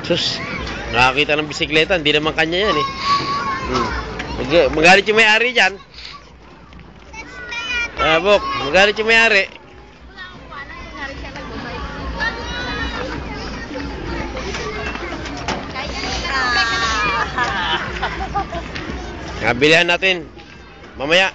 Sus, nakakita ng bisikleta, hindi naman kanya yan eh. Magalit yung may-ari dyan. Bok, magalit yung may-ari. Bilihan natin mamaya.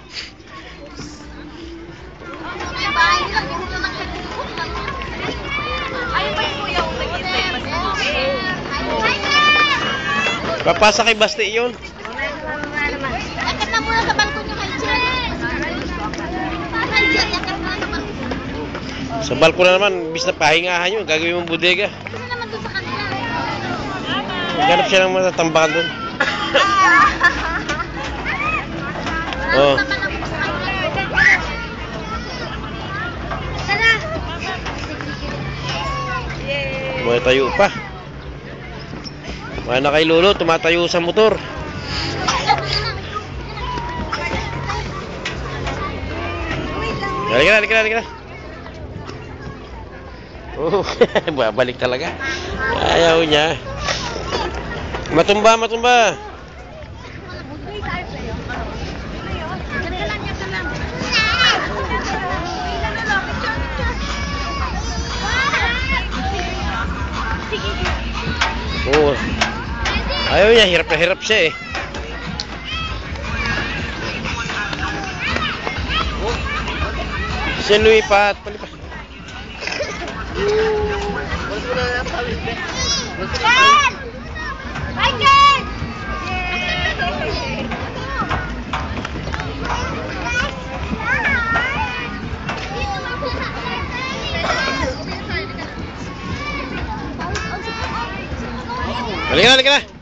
Papasa kay Basti yun. Yakit na muna sa balkon nyo kay Jen. Sa balkon na naman, bis na pahingahan yun. Gagawin mong bodega. Kasi naman doon sa kanila. Maghanap siya ng matatambakan doon. Oh. May tayo pa. Wala na kay Lolo, tumatayo sa motor. Halika na. Oh, babalik talaga. Ayaw niya. Matumba. Oh. Ayaw niya, hirap na hirap siya eh. Si lumipat, palipat. Jen! Hi, Jen! Halika na.